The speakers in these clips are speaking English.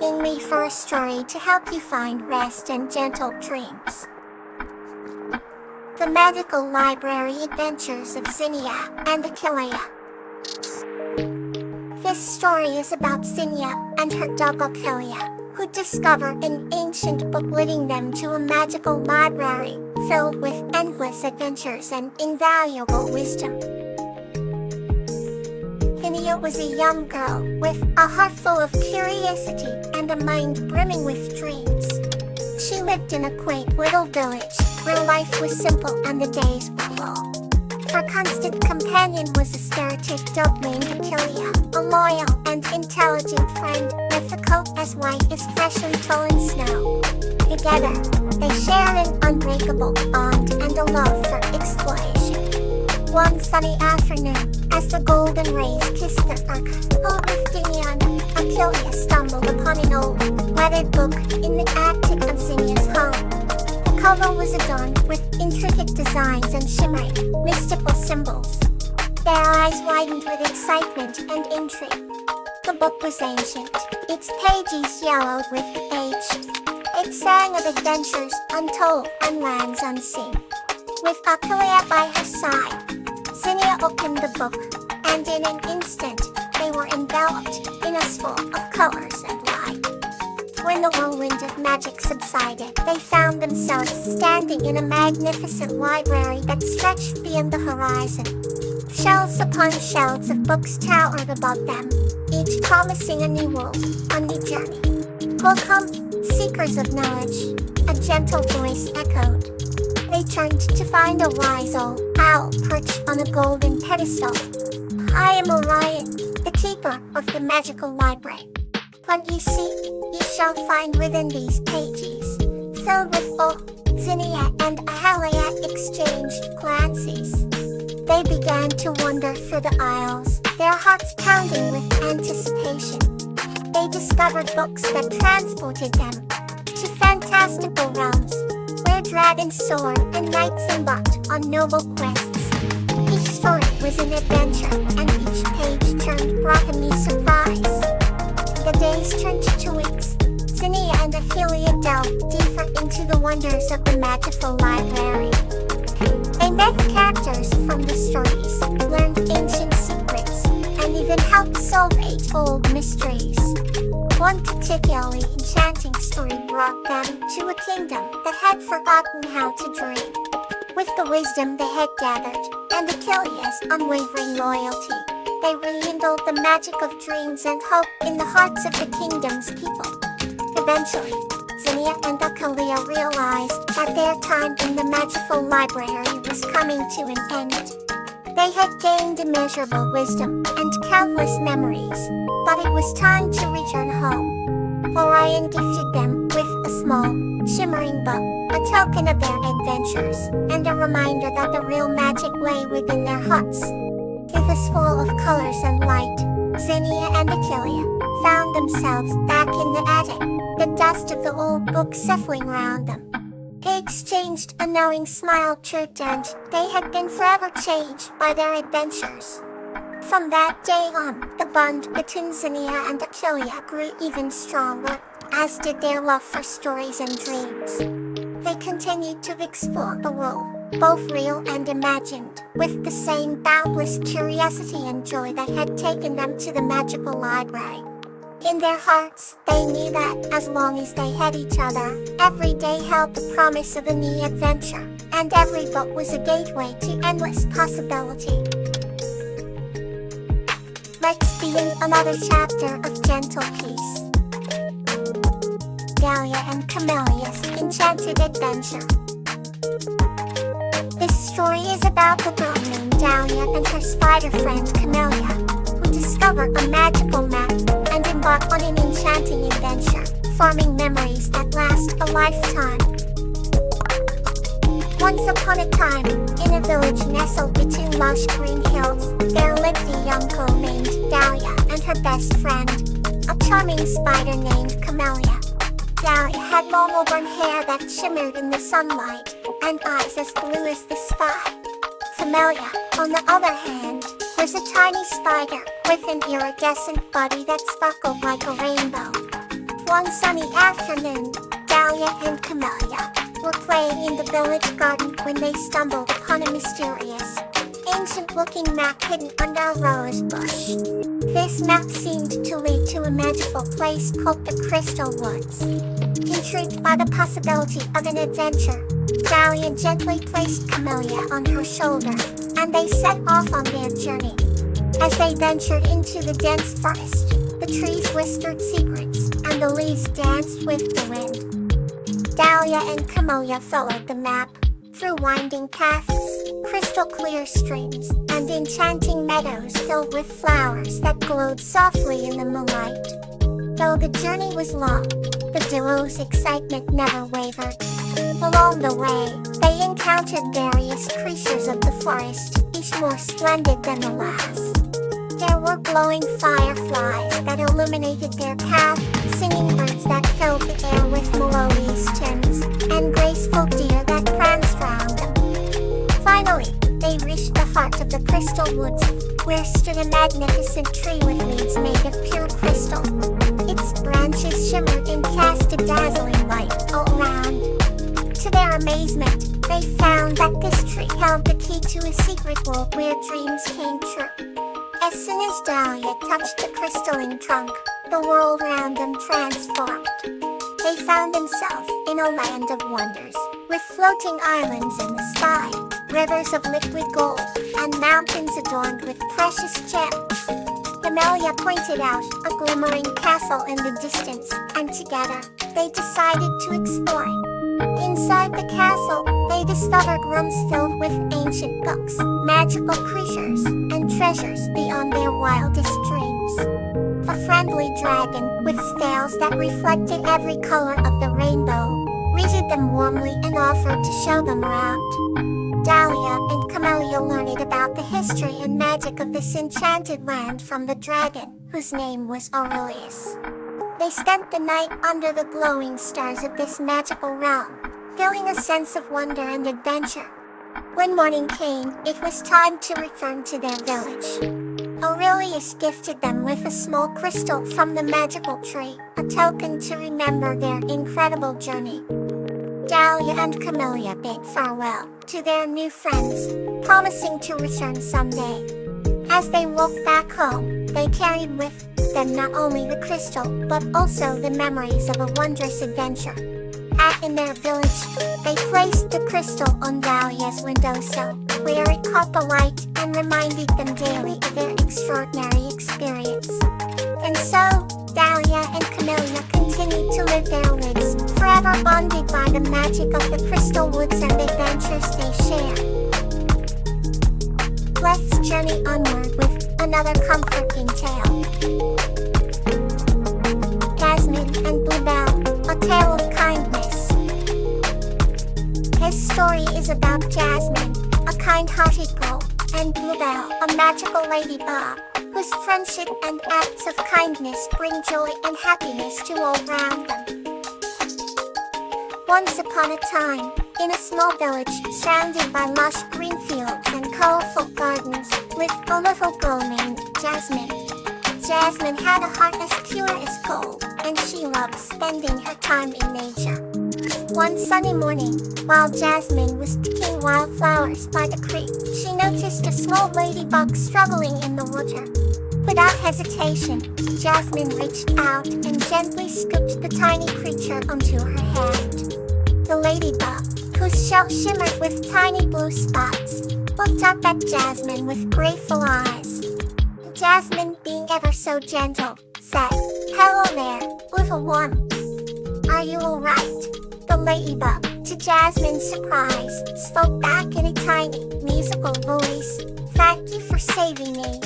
in me for a story to help you find rest and gentle dreams. The Magical Library Adventures of Zinnia and Achillea. This story is about Zinnia and her dog Achillea, who discover an ancient book leading them to a magical library filled with endless adventures and invaluable wisdom. Zinnia was a young girl with a heart full of curiosity and a mind brimming with dreams. She lived in a quaint little village where life was simple and the days were full. Her constant companion was a stereotype dog named Achillea, a loyal and intelligent friend with a coat as white as freshly fallen snow. Together, they shared an unbreakable bond and a love for exploration. One sunny afternoon, as the golden rays kissed the earth, Zinnia and Achillea stumbled upon an old, weathered book in the attic of Zinnia's home. The cover was adorned with intricate designs and shimmering, mystical symbols. Their eyes widened with excitement and intrigue. The book was ancient, its pages yellowed with age. It sang of adventures untold and lands unseen. With Achillea by her side, Zinnia opened the book, and in an instant, they were enveloped in a swirl of colors and light. When the whirlwind of magic subsided, they found themselves standing in a magnificent library that stretched beyond the horizon. Shelves upon shelves of books towered above them, each promising a new world, a new journey. Welcome, seekers of knowledge, a gentle voice echoed. They turned to find a wise old owl perched on a golden pedestal. I am Orion, the keeper of the magical library. What you seek, you shall find within these pages. Filled with awe, Zinnia and Achillea exchanged glances. They began to wander through the aisles, their hearts pounding with anticipation. They discovered books that transported them to fantastical realms, where dragons soared and knights embarked on noble quests. Each story was an adventure, and each page brought a new surprise. The days turned to weeks. Zinnia and Achillea delved deeper into the wonders of the magical library. They met characters from the stories, learned ancient secrets, and even helped solve age-old mysteries. One particularly enchanting story brought them to a kingdom that had forgotten how to dream. With the wisdom they had gathered, and Achillea's unwavering loyalty, they rekindled the magic of dreams and hope in the hearts of the kingdom's people. Eventually, Zinnia and Achillea realized that their time in the magical library was coming to an end. They had gained immeasurable wisdom and countless memories, but it was time to return home. Orion gifted them with a small, shimmering book, a token of their adventures, and a reminder that the real magic lay within their hearts. With a swirl of colors and light, Zinnia and Achillea found themselves back in the attic, the dust of the old book settling round them. They exchanged a knowing smile chirped, and they had been forever changed by their adventures. From that day on, the bond between Zinnia and Achillea grew even stronger, as did their love for stories and dreams. They continued to explore the world, both real and imagined, with the same boundless curiosity and joy that had taken them to the magical library. In their hearts, they knew that as long as they had each other, every day held the promise of a new adventure, and every book was a gateway to endless possibility. Let's begin another chapter of gentle peace. Dahlia and Camellia's Enchanted Adventure. This story is about the girl named Dahlia and her spider friend Camellia, who discover a magical map and embark on an enchanting adventure, forming memories that last a lifetime. Once upon a time, in a village nestled between lush green hills, there lived a young girl named Dahlia and her best friend, a charming spider named Camellia. Dahlia had long auburn hair that shimmered in the sunlight, and eyes as blue as the sky. Camellia, on the other hand, was a tiny spider with an iridescent body that sparkled like a rainbow. One sunny afternoon, Dahlia and Camellia were playing in the village garden when they stumbled upon a mysterious, ancient-looking map hidden under a rose bush. This map seemed to lead to a magical place called the Crystal Woods. Intrigued by the possibility of an adventure, Dahlia gently placed Camellia on her shoulder, and they set off on their journey. As they ventured into the dense forest, the trees whispered secrets, and the leaves danced with the wind. Dahlia and Camellia followed the map, through winding paths, crystal clear streams, and enchanting meadows filled with flowers that glowed softly in the moonlight. Though the journey was long, the duo's excitement never wavered. Along the way, they encountered various creatures of the forest, each more splendid than the last. There were glowing fireflies that illuminated their path, singing birds that filled the air with melodious tunes, and graceful deer that pranced round them. Finally, they reached the heart of the Crystal Woods, where stood a magnificent tree with leaves made of pure crystal. Its branches shimmered and cast a dazzling light all around. To their amazement, they found that this tree held the key to a secret world where dreams came true. As soon as Dahlia touched the crystalline trunk, the world around them transformed. They found themselves in a land of wonders, with floating islands in the sky, rivers of liquid gold, and mountains adorned with precious gems. Camellia pointed out a glimmering castle in the distance, and together, they decided to explore. Inside the castle, they discovered rooms filled with ancient books, magical creatures, and treasures beyond their wildest dreams. A friendly dragon, with scales that reflected every color of the rainbow, greeted them warmly and offered to show them around. Dahlia and Camellia learned about the history and magic of this enchanted land from the dragon, whose name was Aurelius. They spent the night under the glowing stars of this magical realm, feeling a sense of wonder and adventure. When morning came, it was time to return to their village. Aurelius gifted them with a small crystal from the magical tree, a token to remember their incredible journey. Dahlia and Camellia bade farewell to their new friends, promising to return someday. As they walked back home, they carried with them not only the crystal, but also the memories of a wondrous adventure. In their village, they placed the crystal on Dahlia's windowsill, where it caught the light and reminded them daily of their extraordinary experience. And so, Dahlia and Camellia continued to live their lives, forever bonded by the magic of the Crystal Woods and adventures they shared. Let's journey onward with another comforting tale. Jasmine and Bluebell, a tale of kindness. This story is about Jasmine, a kind-hearted girl, and Bluebell, a magical ladybug, whose friendship and acts of kindness bring joy and happiness to all around them. Once upon a time, in a small village surrounded by lush green fields and colorful gardens, lived a little girl named Jasmine. Jasmine had a heart as pure as gold, and she loved spending her time in nature. One sunny morning, while Jasmine was picking wildflowers by the creek, she noticed a small ladybug struggling in the water. Without hesitation, Jasmine reached out and gently scooped the tiny creature onto her hand. The ladybug, whose shell shimmered with tiny blue spots, looked up at Jasmine with grateful eyes. Jasmine, being ever so gentle, said, "Hello there, little one. Are you alright?" The ladybug, to Jasmine's surprise, spoke back in a tiny, musical voice. "Thank you for saving me.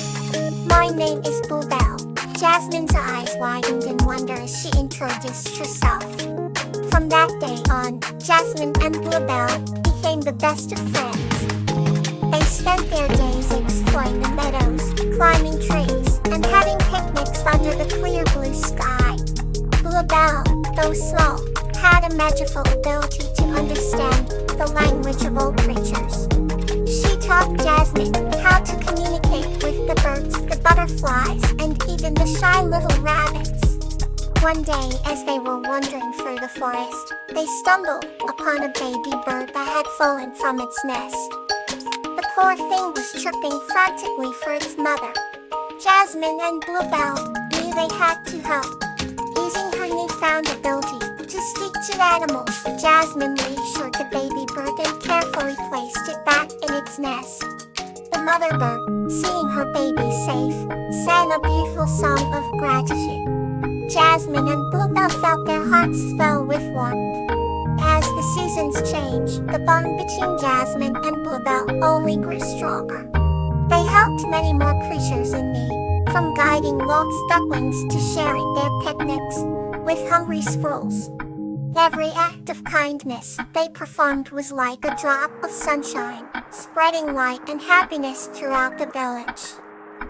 My name is Bluebell." Jasmine's eyes widened in wonder as she introduced herself. From that day on, Jasmine and Bluebell became the best of friends. They spent their days exploring the meadows, climbing trees, and having picnics under the clear blue sky. Bluebell, though small, had a magical ability to understand the language of all creatures. She taught Jasmine how to communicate with the birds, the butterflies, and even the shy little rabbits. One day, as they were wandering through the forest, they stumbled upon a baby bird that had fallen from its nest. The poor thing was chirping frantically for its mother. Jasmine and Bluebell knew they had to help. Using her newfound ability to speak to animals, Jasmine reassured the baby bird and carefully placed it back in its nest. The mother bird, seeing her baby safe, sang a beautiful song of gratitude. Jasmine and Bluebell felt their hearts swell with warmth. As the seasons changed, the bond between Jasmine and Bluebell only grew stronger. They helped many more creatures in need, from guiding lost ducklings to sharing their picnics with hungry squirrels. Every act of kindness they performed was like a drop of sunshine, spreading light and happiness throughout the village.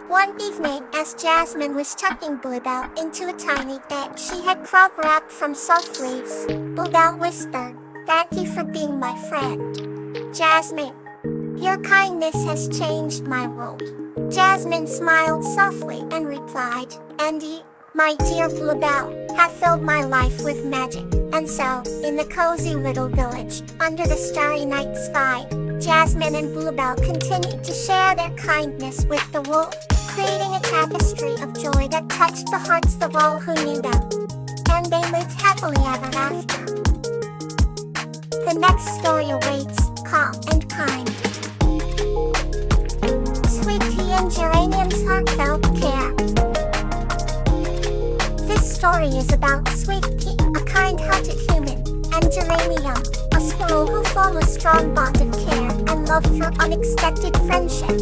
One evening, as Jasmine was tucking Bluebell into a tiny bed she had cloth wrapped from soft leaves, Bluebell whispered, "Thank you for being my friend. Jasmine, your kindness has changed my world." Jasmine smiled softly and replied, "And you, my dear Bluebell, have filled my life with magic." And so, in the cozy little village, under the starry night sky, Jasmine and Bluebell continued to share their kindness with the world, creating a tapestry of joy that touched the hearts of all who knew them. And they lived happily ever after. The next story awaits, calm and kind. Sweet Tea and Geranium's Heartfelt Care. This story is about Sweet Tea, a kind-hearted human, and Geranium, a squirrel who formed a strong bond of care and love through unexpected friendship.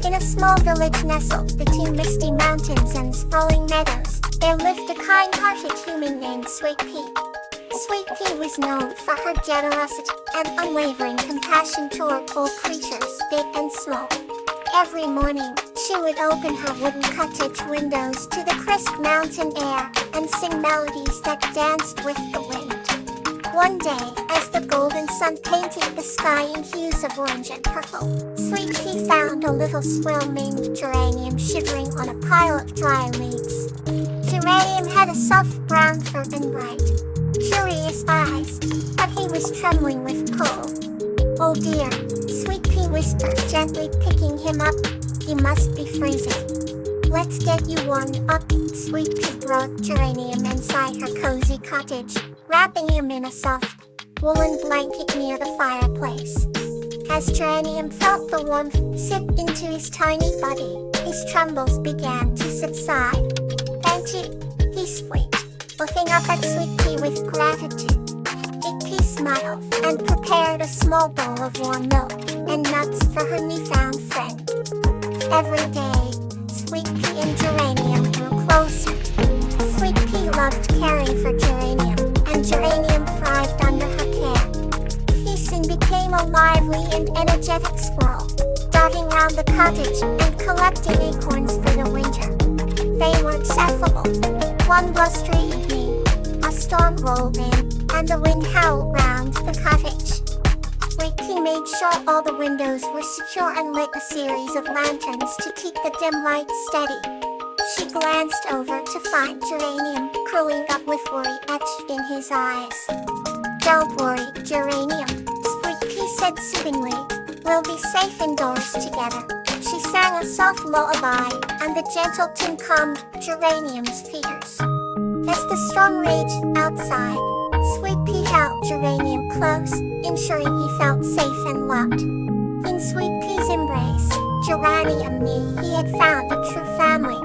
In a small village nestled between misty mountains and sprawling meadows, there lived a kind-hearted human named Sweet Pea. Sweet Pea was known for her generosity and unwavering compassion toward all creatures, big and small. Every morning, she would open her wooden cottage windows to the crisp mountain air and sing melodies that danced with the wind. One day, as the golden sun painted the sky in hues of orange and purple, Sweet Pea found a little squirrel named Geranium shivering on a pile of dry leaves. Geranium had a soft brown fur and bright, curious eyes, but he was trembling with cold. "Oh dear," Sweet Pea whispered, gently picking him up. "You must be freezing. Let's get you warmed up." Sweet Pea brought Geranium inside her cozy cottage, wrapping him in a soft, woolen blanket near the fireplace. As Geranium felt the warmth sip into his tiny body, his trembles began to subside. "Thank you," he squeaked, looking up at Sweet Pea with gratitude. Sweet Pea smiled and prepared a small bowl of warm milk and nuts for her newfound friend. Every day, Sweet Pea and Geranium grew closer. Sweet Pea loved caring for Geranium, and Geranium thrived under her care. He soon became a lively and energetic squirrel, darting around the cottage and collecting acorns for the winter. They were inseparable. One blustery evening, a storm rolled in, and the wind howled round the cottage. Sweet Pea made sure all the windows were secure and lit a series of lanterns to keep the dim light steady. She glanced over to find Geranium curling up with worry etched in his eyes. "Don't worry, Geranium," Sweet Pea said soothingly. "We'll be safe indoors together." She sang a soft lullaby, and the gentle tune calmed Geranium's fears. As the storm raged outside, Sweet Pea held Geranium close, ensuring he felt safe and loved. In Sweet Pea's embrace, Geranium knew he had found a true family.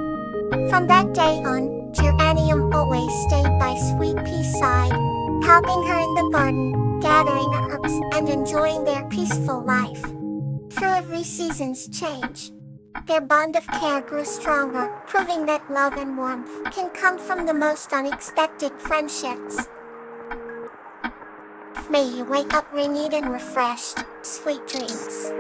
From that day on, Geranium always stayed by Sweet Pea's side, helping her in the garden, gathering herbs, and enjoying their peaceful life. Through every season's change, their bond of care grew stronger, proving that love and warmth can come from the most unexpected friendships. May you wake up renewed and refreshed. Sweet dreams.